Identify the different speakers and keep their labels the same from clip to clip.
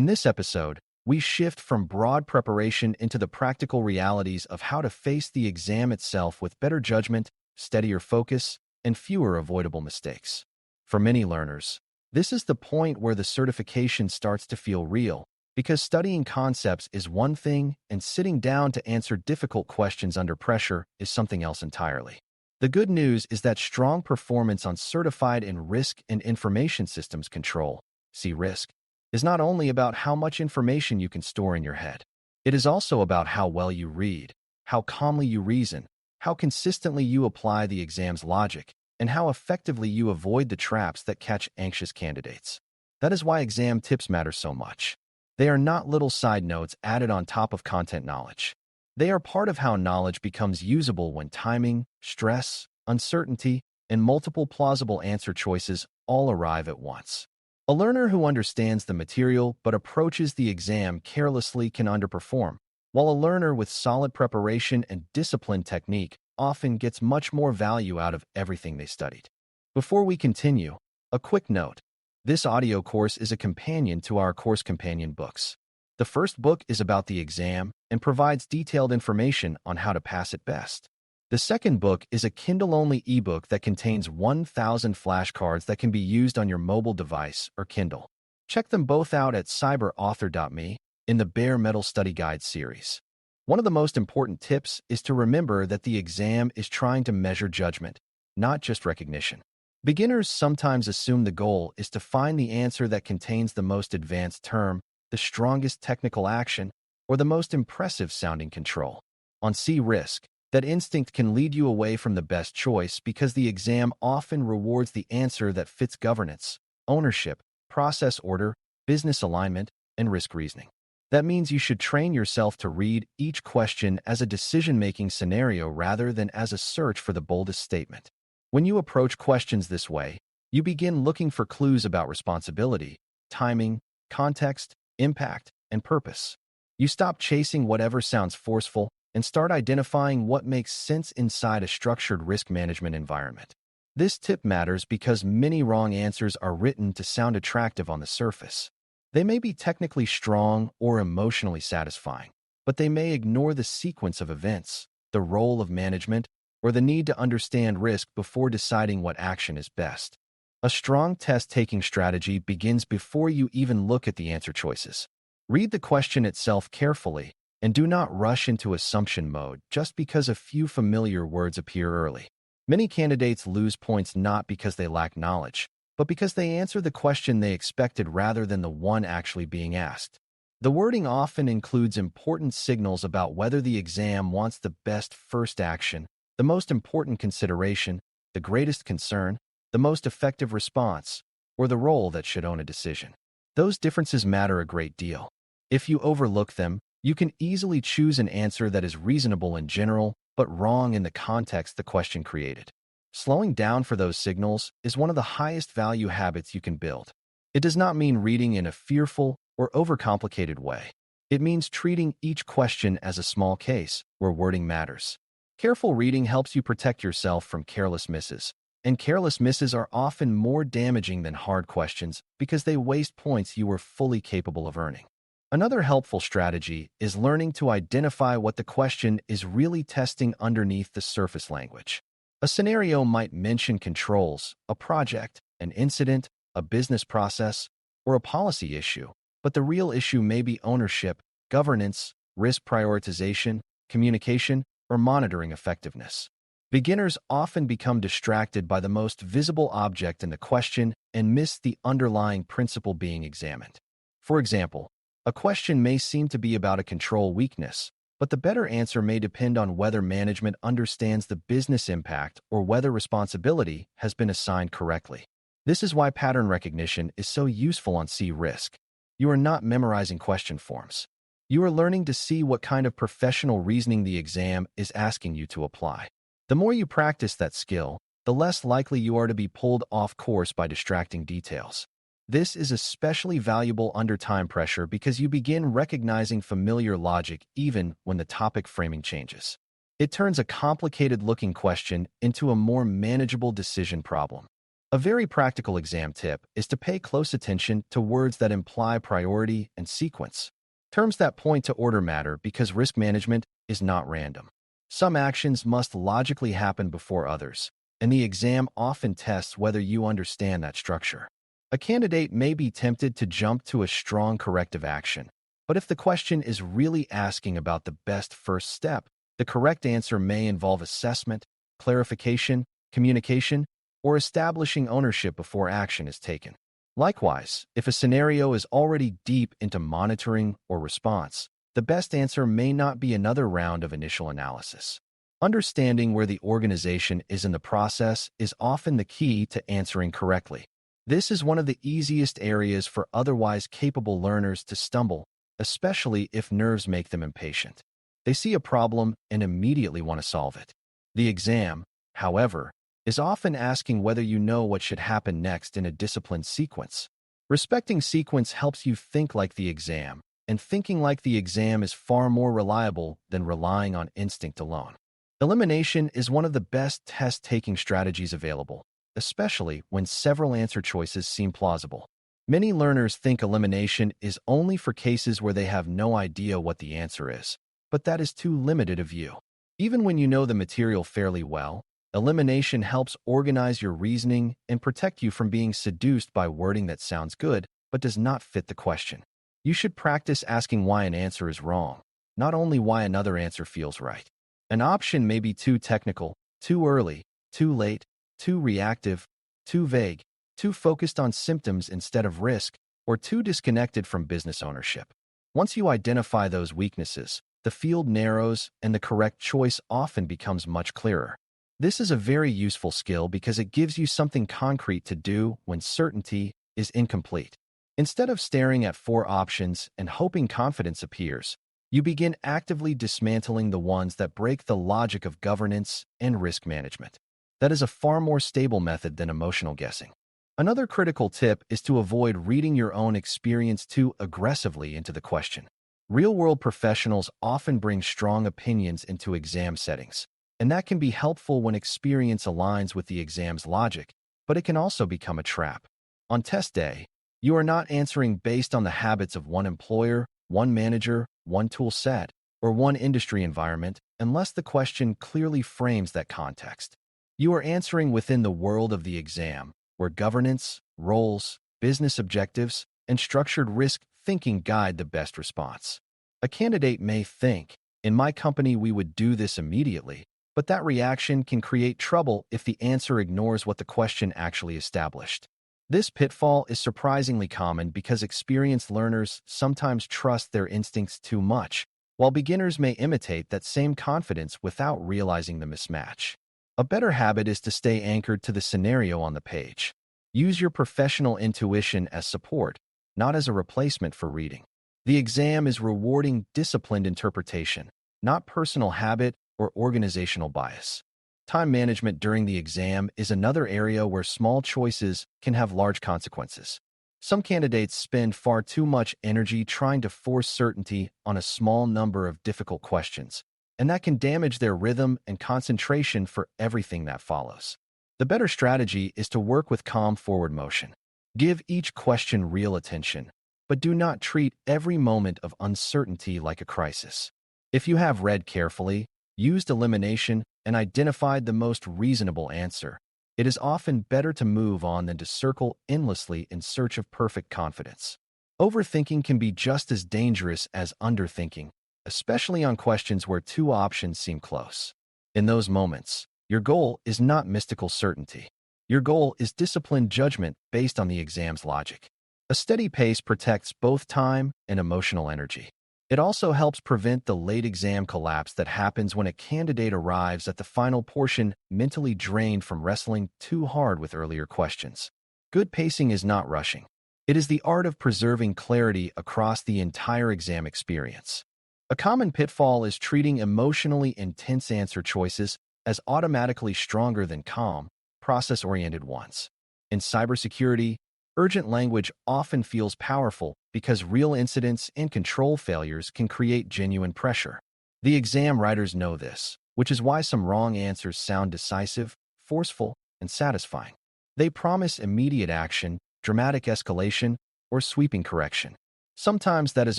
Speaker 1: In this episode, we shift from broad preparation into the practical realities of how to face the exam itself with better judgment, steadier focus, and fewer avoidable mistakes. For many learners, this is the point where the certification starts to feel real, because studying concepts is one thing and sitting down to answer difficult questions under pressure is something else entirely. The good news is that strong performance on certified in risk and information systems control, see risk, is not only about how much information you can store in your head. It is also about how well you read, how calmly you reason, how consistently you apply the exam's logic, and how effectively you avoid the traps that catch anxious candidates. That is why exam tips matter so much. They are not little side notes added on top of content knowledge. They are part of how knowledge becomes usable when timing, stress, uncertainty, and multiple plausible answer choices all arrive at once. A learner who understands the material but approaches the exam carelessly can underperform, while a learner with solid preparation and disciplined technique often gets much more value out of everything they studied. Before we continue, a quick note. This audio course is a companion to our course companion books. The first book is about the exam and provides detailed information on how to pass it best. The second book is a Kindle-only ebook that contains 1,000 flashcards that can be used on your mobile device or Kindle. Check them both out at cyberauthor.me in the Bare Metal Study Guide series. One of the most important tips is to remember that the exam is trying to measure judgment, not just recognition. Beginners sometimes assume the goal is to find the answer that contains the most advanced term, the strongest technical action, or the most impressive-sounding control. On C-Risk, that instinct can lead you away from the best choice because the exam often rewards the answer that fits governance, ownership, process order, business alignment, and risk reasoning. That means you should train yourself to read each question as a decision-making scenario rather than as a search for the boldest statement. When you approach questions this way, you begin looking for clues about responsibility, timing, context, impact, and purpose. You stop chasing whatever sounds forceful and start identifying what makes sense inside a structured risk management environment. This tip matters because many wrong answers are written to sound attractive on the surface. They may be technically strong or emotionally satisfying, but they may ignore the sequence of events, the role of management, or the need to understand risk before deciding what action is best. A strong test-taking strategy begins before you even look at the answer choices. Read the question itself carefully, and do not rush into assumption mode just because a few familiar words appear early. Many candidates lose points not because they lack knowledge, but because they answer the question they expected rather than the one actually being asked. The wording often includes important signals about whether the exam wants the best first action, the most important consideration, the greatest concern, the most effective response, or the role that should own a decision. Those differences matter a great deal. If you overlook them, you can easily choose an answer that is reasonable in general, but wrong in the context the question created. Slowing down for those signals is one of the highest value habits you can build. It does not mean reading in a fearful or overcomplicated way. It means treating each question as a small case where wording matters. Careful reading helps you protect yourself from careless misses, and careless misses are often more damaging than hard questions because they waste points you were fully capable of earning. Another helpful strategy is learning to identify what the question is really testing underneath the surface language. A scenario might mention controls, a project, an incident, a business process, or a policy issue, but the real issue may be ownership, governance, risk prioritization, communication, or monitoring effectiveness. Beginners often become distracted by the most visible object in the question and miss the underlying principle being examined. For example, a question may seem to be about a control weakness, but the better answer may depend on whether management understands the business impact or whether responsibility has been assigned correctly. This is why pattern recognition is so useful on C-Risk. You are not memorizing question forms. You are learning to see what kind of professional reasoning the exam is asking you to apply. The more you practice that skill, the less likely you are to be pulled off course by distracting details. This is especially valuable under time pressure because you begin recognizing familiar logic even when the topic framing changes. It turns a complicated-looking question into a more manageable decision problem. A very practical exam tip is to pay close attention to words that imply priority and sequence. Terms that point to order matter because risk management is not random. Some actions must logically happen before others, and the exam often tests whether you understand that structure. A candidate may be tempted to jump to a strong corrective action, but if the question is really asking about the best first step, the correct answer may involve assessment, clarification, communication, or establishing ownership before action is taken. Likewise, if a scenario is already deep into monitoring or response, the best answer may not be another round of initial analysis. Understanding where the organization is in the process is often the key to answering correctly. This is one of the easiest areas for otherwise capable learners to stumble, especially if nerves make them impatient. They see a problem and immediately want to solve it. The exam, however, is often asking whether you know what should happen next in a disciplined sequence. Respecting sequence helps you think like the exam, and thinking like the exam is far more reliable than relying on instinct alone. Elimination is one of the best test-taking strategies available, especially when several answer choices seem plausible. Many learners think elimination is only for cases where they have no idea what the answer is, but that is too limited a view. Even when you know the material fairly well, elimination helps organize your reasoning and protect you from being seduced by wording that sounds good but does not fit the question. You should practice asking why an answer is wrong, not only why another answer feels right. An option may be too technical, too early, too late, too reactive, too vague, too focused on symptoms instead of risk, or too disconnected from business ownership. Once you identify those weaknesses, the field narrows and the correct choice often becomes much clearer. This is a very useful skill because it gives you something concrete to do when certainty is incomplete. Instead of staring at 4 options and hoping confidence appears, you begin actively dismantling the ones that break the logic of governance and risk management. That is a far more stable method than emotional guessing. Another critical tip is to avoid reading your own experience too aggressively into the question. Real-world professionals often bring strong opinions into exam settings, and that can be helpful when experience aligns with the exam's logic, but it can also become a trap. On test day, you are not answering based on the habits of one employer, one manager, one tool set, or one industry environment unless the question clearly frames that context. You are answering within the world of the exam, where governance, roles, business objectives, and structured risk thinking guide the best response. A candidate may think, in my company we would do this immediately, but that reaction can create trouble if the answer ignores what the question actually established. This pitfall is surprisingly common because experienced learners sometimes trust their instincts too much, while beginners may imitate that same confidence without realizing the mismatch. A better habit is to stay anchored to the scenario on the page. Use your professional intuition as support, not as a replacement for reading. The exam is rewarding disciplined interpretation, not personal habit or organizational bias. Time management during the exam is another area where small choices can have large consequences. Some candidates spend far too much energy trying to force certainty on a small number of difficult questions, and that can damage their rhythm and concentration for everything that follows. The better strategy is to work with calm forward motion. Give each question real attention, but do not treat every moment of uncertainty like a crisis. If you have read carefully, used elimination, and identified the most reasonable answer, it is often better to move on than to circle endlessly in search of perfect confidence. Overthinking can be just as dangerous as underthinking, especially on questions where 2 options seem close. In those moments, your goal is not mystical certainty. Your goal is disciplined judgment based on the exam's logic. A steady pace protects both time and emotional energy. It also helps prevent the late exam collapse that happens when a candidate arrives at the final portion mentally drained from wrestling too hard with earlier questions. Good pacing is not rushing. It is the art of preserving clarity across the entire exam experience. A common pitfall is treating emotionally intense answer choices as automatically stronger than calm, process-oriented ones. In cybersecurity, urgent language often feels powerful because real incidents and control failures can create genuine pressure. The exam writers know this, which is why some wrong answers sound decisive, forceful, and satisfying. They promise immediate action, dramatic escalation, or sweeping correction. Sometimes that is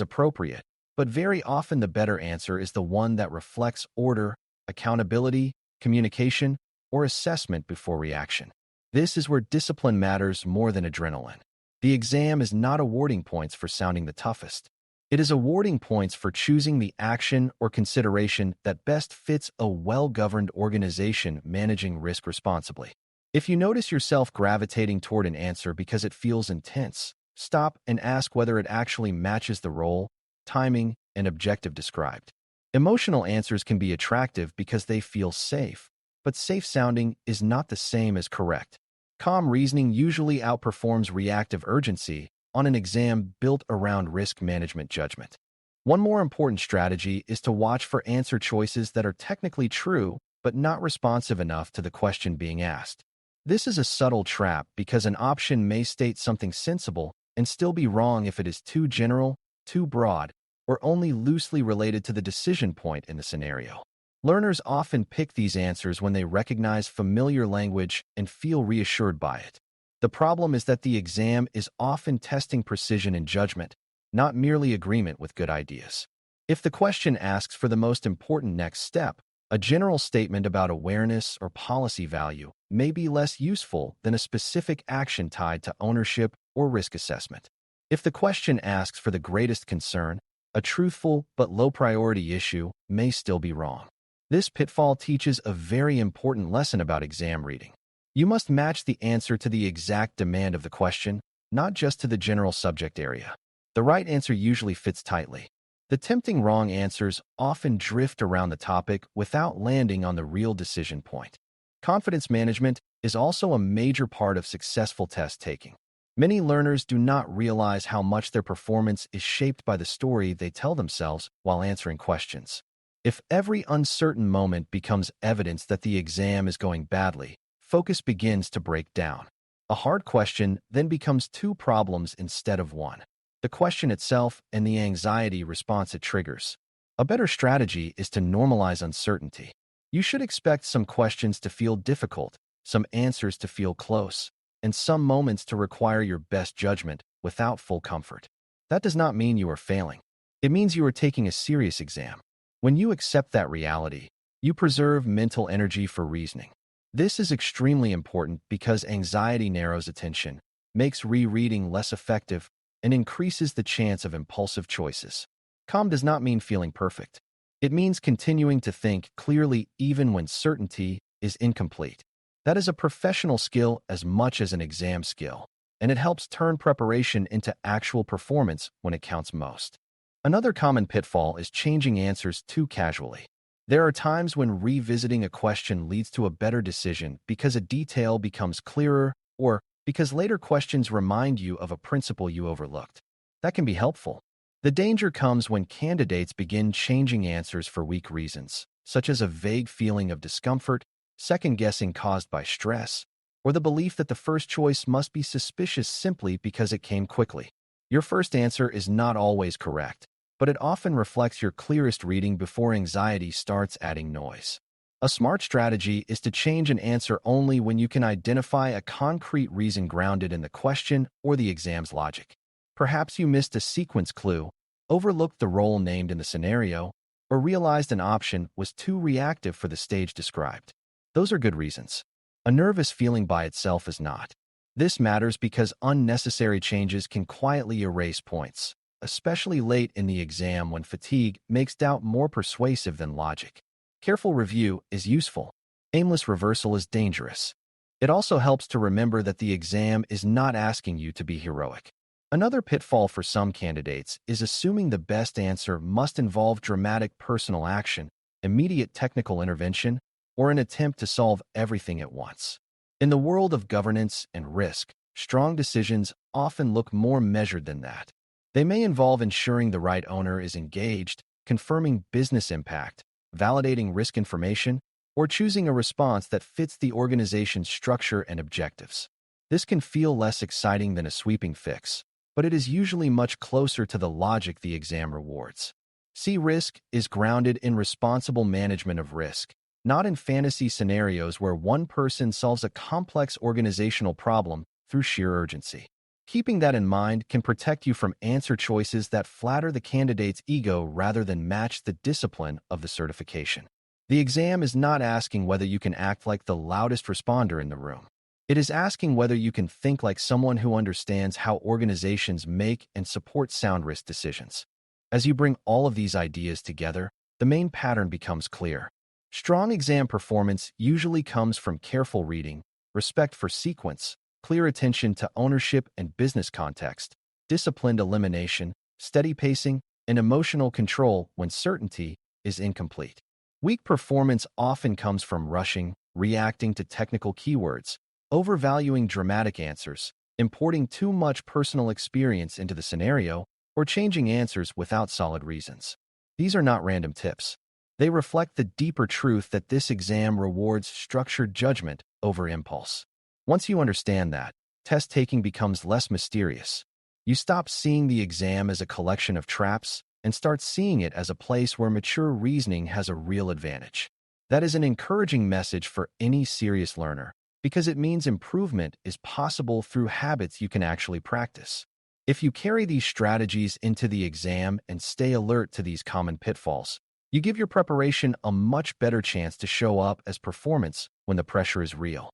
Speaker 1: appropriate, but very often the better answer is the one that reflects order, accountability, communication, or assessment before reaction. This is where discipline matters more than adrenaline. The exam is not awarding points for sounding the toughest. It is awarding points for choosing the action or consideration that best fits a well-governed organization managing risk responsibly. If you notice yourself gravitating toward an answer because it feels intense, stop and ask whether it actually matches the role, timing, and objective described. Emotional answers can be attractive because they feel safe, but safe sounding is not the same as correct. Calm reasoning usually outperforms reactive urgency on an exam built around risk management judgment. One more important strategy is to watch for answer choices that are technically true but not responsive enough to the question being asked. This is a subtle trap because an option may state something sensible and still be wrong if it is too general, too broad, or only loosely related to the decision point in the scenario. Learners often pick these answers when they recognize familiar language and feel reassured by it. The problem is that the exam is often testing precision and judgment, not merely agreement with good ideas. If the question asks for the most important next step, a general statement about awareness or policy value may be less useful than a specific action tied to ownership or risk assessment. If the question asks for the greatest concern, a truthful but low-priority issue may still be wrong. This pitfall teaches a very important lesson about exam reading. You must match the answer to the exact demand of the question, not just to the general subject area. The right answer usually fits tightly. The tempting wrong answers often drift around the topic without landing on the real decision point. Confidence management is also a major part of successful test taking. Many learners do not realize how much their performance is shaped by the story they tell themselves while answering questions. If every uncertain moment becomes evidence that the exam is going badly, focus begins to break down. A hard question then becomes two problems instead of one: the question itself and the anxiety response it triggers. A better strategy is to normalize uncertainty. You should expect some questions to feel difficult, some answers to feel close, and some moments to require your best judgment without full comfort. That does not mean you are failing. It means you are taking a serious exam. When you accept that reality, you preserve mental energy for reasoning. This is extremely important because anxiety narrows attention, makes rereading less effective, and increases the chance of impulsive choices. Calm does not mean feeling perfect. It means continuing to think clearly even when certainty is incomplete. That is a professional skill as much as an exam skill, and it helps turn preparation into actual performance when it counts most. Another common pitfall is changing answers too casually. There are times when revisiting a question leads to a better decision because a detail becomes clearer or because later questions remind you of a principle you overlooked. That can be helpful. The danger comes when candidates begin changing answers for weak reasons, such as a vague feeling of discomfort, second-guessing caused by stress, or the belief that the first choice must be suspicious simply because it came quickly. Your first answer is not always correct, but it often reflects your clearest reading before anxiety starts adding noise. A smart strategy is to change an answer only when you can identify a concrete reason grounded in the question or the exam's logic. Perhaps you missed a sequence clue, overlooked the role named in the scenario, or realized an option was too reactive for the stage described. Those are good reasons. A nervous feeling by itself is not. This matters because unnecessary changes can quietly erase points, especially late in the exam when fatigue makes doubt more persuasive than logic. Careful review is useful. Aimless reversal is dangerous. It also helps to remember that the exam is not asking you to be heroic. Another pitfall for some candidates is assuming the best answer must involve dramatic personal action, immediate technical intervention, or an attempt to solve everything at once. In the world of governance and risk, strong decisions often look more measured than that. They may involve ensuring the right owner is engaged, confirming business impact, validating risk information, or choosing a response that fits the organization's structure and objectives. This can feel less exciting than a sweeping fix, but it is usually much closer to the logic the exam rewards. C-risk is grounded in responsible management of risk, not in fantasy scenarios where one person solves a complex organizational problem through sheer urgency. Keeping that in mind can protect you from answer choices that flatter the candidate's ego rather than match the discipline of the certification. The exam is not asking whether you can act like the loudest responder in the room. It is asking whether you can think like someone who understands how organizations make and support sound risk decisions. As you bring all of these ideas together, the main pattern becomes clear. Strong exam performance usually comes from careful reading, respect for sequence, clear attention to ownership and business context, disciplined elimination, steady pacing, and emotional control when certainty is incomplete. Weak performance often comes from rushing, reacting to technical keywords, overvaluing dramatic answers, importing too much personal experience into the scenario, or changing answers without solid reasons. These are not random tips. They reflect the deeper truth that this exam rewards structured judgment over impulse. Once you understand that, test-taking becomes less mysterious. You stop seeing the exam as a collection of traps and start seeing it as a place where mature reasoning has a real advantage. That is an encouraging message for any serious learner, because it means improvement is possible through habits you can actually practice. If you carry these strategies into the exam and stay alert to these common pitfalls, you give your preparation a much better chance to show up as performance when the pressure is real.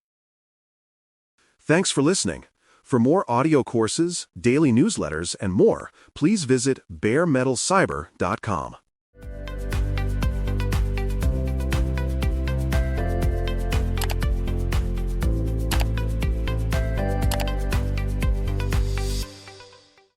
Speaker 2: Thanks for listening. For more audio courses, daily newsletters, and more, please visit baremetalcyber.com.